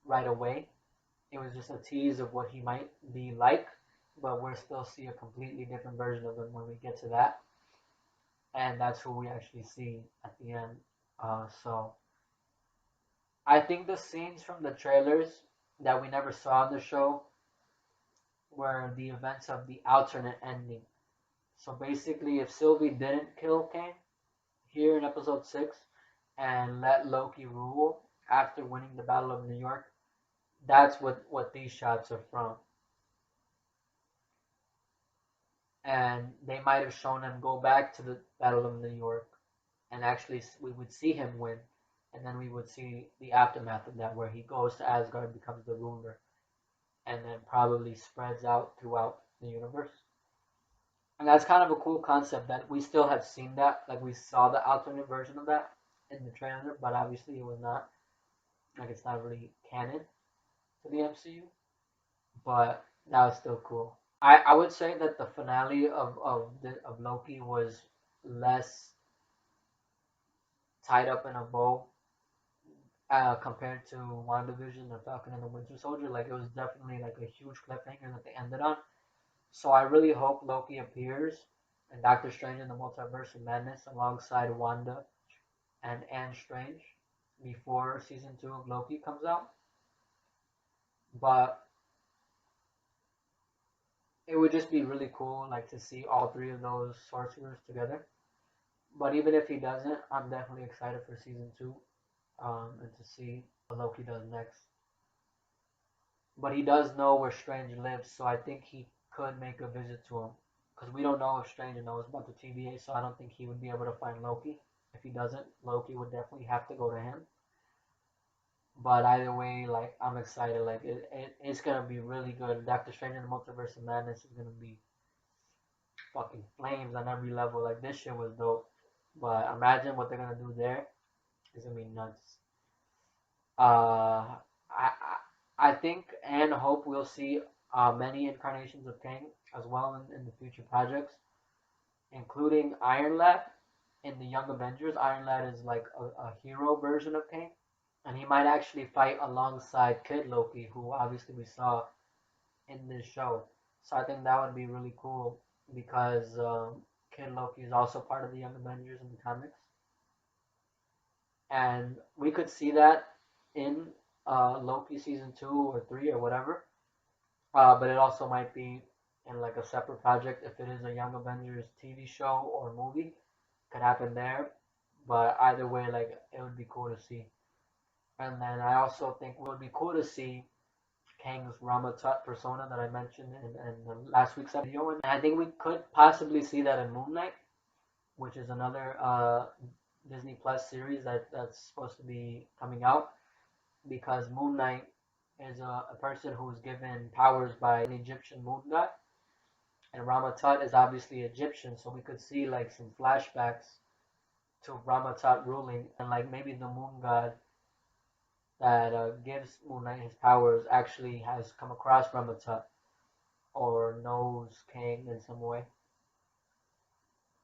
right away. It was just a tease of what he might be like, but we'll still see a completely different version of him when we get to that. And that's who we actually see at the end. So I think the scenes from the trailers that we never saw in the show were the events of the alternate ending. So basically, if Sylvie didn't kill Kang here in episode 6 and let Loki rule after winning the Battle of New York, that's what these shots are from. And they might have shown him go back to the Battle of New York, and actually we would see him win, and then we would see the aftermath of that, where he goes to Asgard, becomes the ruler, and then probably spreads out throughout the universe. And that's kind of a cool concept that we still have seen that. Like, we saw the alternate version of that in the trailer, but obviously it was not. Like, it's not really canon to the MCU. But that was still cool. I would say that the finale of Loki was less tied up in a bow compared to WandaVision, The Falcon and the Winter Soldier. Like, it was definitely like a huge cliffhanger that they ended on. So I really hope Loki appears in Doctor Strange in the Multiverse of Madness alongside Wanda and Anne Strange before season 2 of Loki comes out. But it would just be really cool, like, to see all three of those sorcerers together. But even if he doesn't, I'm definitely excited for season 2, and to see what Loki does next. But he does know where Strange lives, so I think he could make a visit to him. Because we don't know if Strange knows about the TVA, so I don't think he would be able to find Loki. If he doesn't, Loki would definitely have to go to him. But either way, like, I'm excited. Like, it's gonna be really good. Doctor Strange in the Multiverse of Madness is gonna be fucking flames on every level. Like, this shit was dope. But imagine what they're gonna do there. It's gonna be nuts. I think and hope we'll see many incarnations of Kang as well in the future projects, including Iron Lad in the Young Avengers. Iron Lad is like a hero version of Kang. and he might actually fight alongside Kid Loki, who obviously we saw in this show. So I think that would be really cool because Kid Loki is also part of the Young Avengers in the comics, and we could see that in Loki season 2 or 3 or whatever. But it also might be in like a separate project if it is a Young Avengers TV show or movie. Could happen there, but either way, like it would be cool to see. And then I also think it would be cool to see Kang's Ramatut persona that I mentioned in last week's video, and I think we could possibly see that in Moon Knight, which is another Disney Plus series that's supposed to be coming out, because Moon Knight is a person who's given powers by an Egyptian moon god, and Ramatut is obviously Egyptian, so we could see like some flashbacks to Ramatut ruling, and like maybe the moon god that gives Moon Knight his powers actually has come across Ramatut or knows Kang in some way.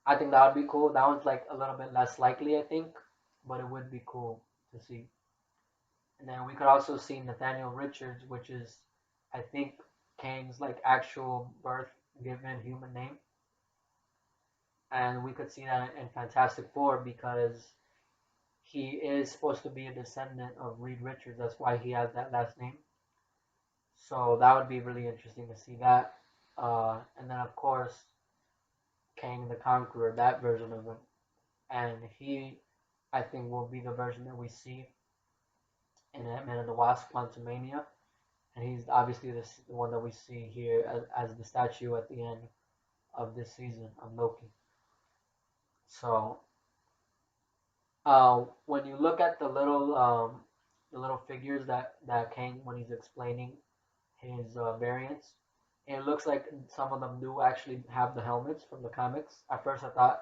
I think that would be cool. That one's like a little bit less likely, I think, but it would be cool to see. And then we could also see Nathaniel Richards, which is, I think, Kang's like actual birth given human name. And we could see that in Fantastic Four because he is supposed to be a descendant of Reed Richards. That's why he has that last name. So that would be really interesting to see that. And then, of course, Kang the Conqueror, that version of him. And he, I think, will be the version that we see in Ant-Man and the Wasp: Quantumania. And he's obviously the one that we see here as the statue at the end of this season of Loki. So when you look at the little figures that Kang, when he's explaining his variants, it looks like some of them do actually have the helmets from the comics. At first, I thought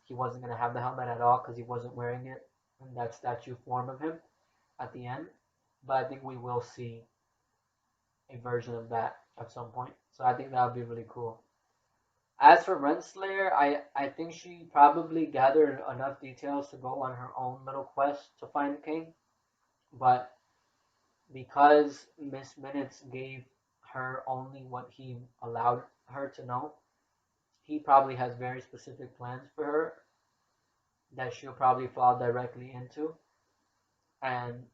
he wasn't gonna have the helmet at all because he wasn't wearing it in that statue form of him at the end. But I think we will see a version of that at some point. So I think that would be really cool. As for Renslayer, I think she probably gathered enough details to go on her own little quest to find Kang. But because Miss Minutes gave her only what he allowed her to know, he probably has very specific plans for her that she'll probably fall directly into. And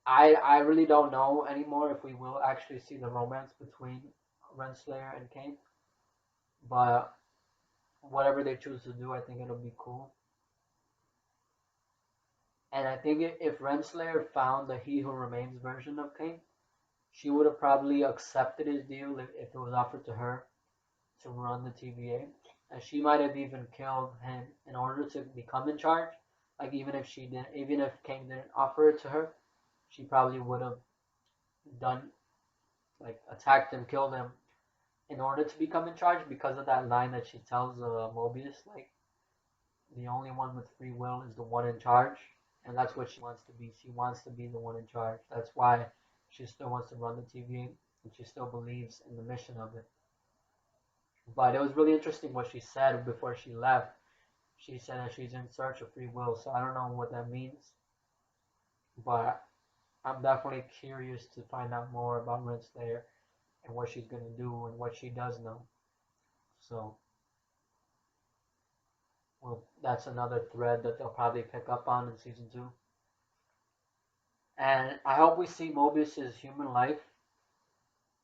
I really don't know anymore if we will actually see the romance between Renslayer and Kang. But whatever they choose to do, I think it'll be cool. And I think if Renslayer found the He Who Remains version of Kang, she would have probably accepted his deal if it was offered to her to run the TVA. And she might have even killed him in order to become in charge. Like even if Kang didn't offer it to her, she probably would have done, like, attacked him, killed him in order to become in charge, because of that line that she tells Mobius, like, the only one with free will is the one in charge. And that's what she wants to be. She wants to be the one in charge. That's why she still wants to run the TVA, and she still believes in the mission of it. But it was really interesting what she said before she left. She said that she's in search of free will, so I don't know what that means. But I'm definitely curious to find out more about Renslayer and what she's going to do and what she does know. So, well, that's another thread that they'll probably pick up on in season 2. And I hope we see Mobius's human life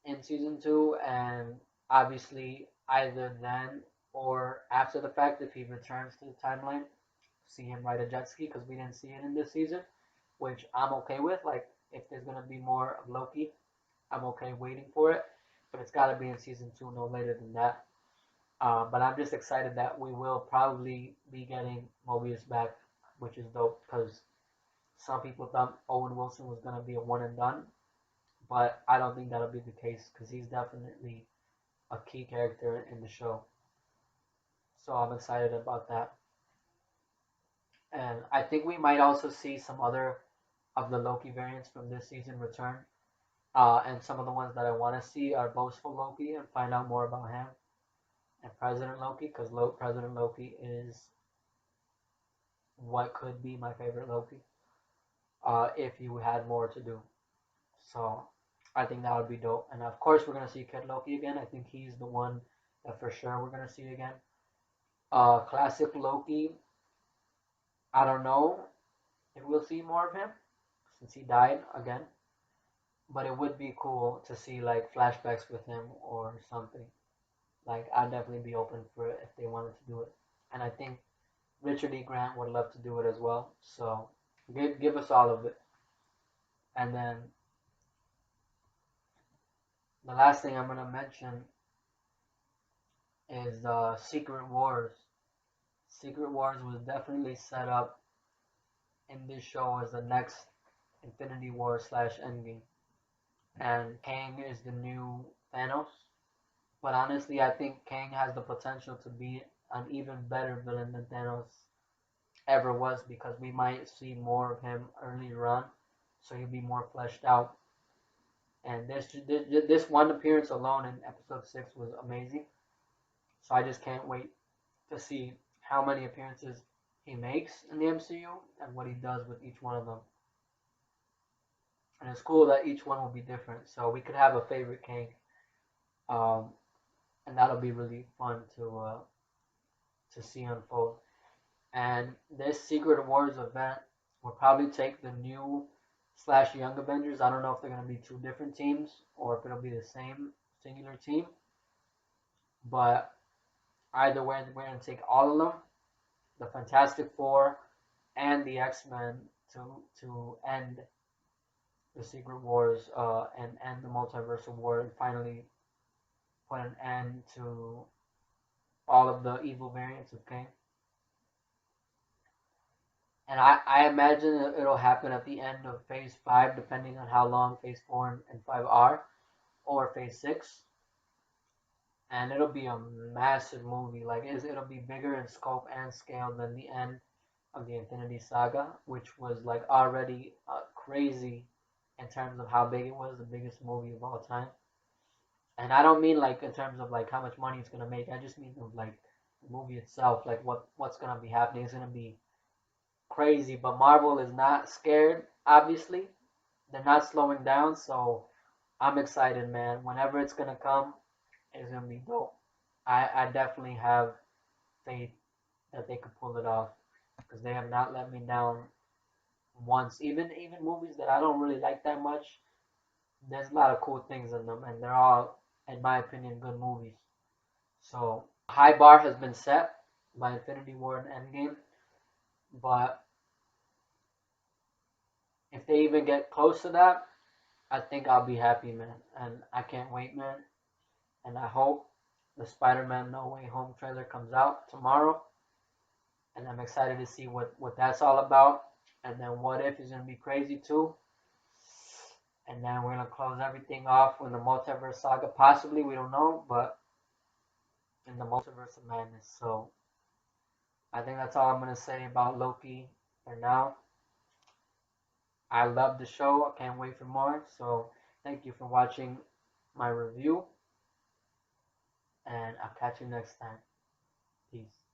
in season 2, and obviously either then or after the fact, if he returns to the timeline, see him ride a jet ski, because we didn't see it in this season, which I'm okay with. Like, if there's going to be more of Loki, I'm okay waiting for it, but it's got to be in season 2, no later than that. But I'm just excited that we will probably be getting Mobius back, which is dope, because some people thought Owen Wilson was going to be a one and done, but I don't think that'll be the case, because he's definitely a key character in the show. So I'm excited about that. And I think we might also see some other of the Loki variants from this season return. And some of the ones that I want to see are Boastful Loki, and find out more about him, and President Loki, because President Loki is what could be my favorite Loki. if you had more to do. So I think that would be dope. And of course, we're gonna see Kid Loki again. I think he's the one that for sure we're gonna see again. Classic Loki. I don't know if we'll see more of him since he died again, but it would be cool to see like flashbacks with him or something. Like I'd definitely be open for it if they wanted to do it. And I think Richard E. Grant would love to do it as well. So give us all of it. And then the last thing I'm gonna mention is Secret Wars. Secret Wars was definitely set up in this show as the next Infinity War / Endgame. And Kang is the new Thanos. But honestly, I think Kang has the potential to be an even better villain than Thanos ever was, because we might see more of him earlier on, so he'll be more fleshed out. And this one appearance alone in episode 6 was amazing. So I just can't wait to see how many appearances he makes in the MCU and what he does with each one of them. And it's cool that each one will be different. So we could have a favorite Kang, and that'll be really fun to see unfold. And this Secret Wars event will probably take the new / Young Avengers. I don't know if they're gonna be two different teams or if it'll be the same singular team. But either way, we're gonna take all of them, the Fantastic Four and the X-Men, to end the Secret Wars and end the multiversal war and finally put an end to all of the evil variants of Kang. And I imagine it'll happen at the end of Phase 5, depending on how long Phase 4 and 5 are, or Phase 6. And it'll be a massive movie. Like, it'll be bigger in scope and scale than the end of the Infinity Saga, which was like already crazy in terms of how big it was, the biggest movie of all time. And I don't mean like in terms of like how much money it's gonna make. I just mean of like the movie itself, like what's gonna be happening. It's gonna be crazy. But Marvel is not scared. Obviously, they're not slowing down. So I'm excited, man. Whenever it's gonna come, it's gonna be dope. I definitely have faith that they could pull it off, because they have not let me down once. Even movies that I don't really like that much, there's a lot of cool things in them, and they're all, in my opinion, good movies. So high bar has been set by Infinity War and Endgame, but if they even get close to that, I think I'll be happy, man. And I can't wait, man. And I hope the Spider-Man No Way Home trailer comes out tomorrow. And I'm excited to see what that's all about. And then What If is going to be crazy too. And then we're going to close everything off with the Multiverse Saga. Possibly, we don't know, but in the Multiverse of Madness. So I think that's all I'm going to say about Loki for now. I love the show. I can't wait for more. So thank you for watching my review. And I'll catch you next time. Peace.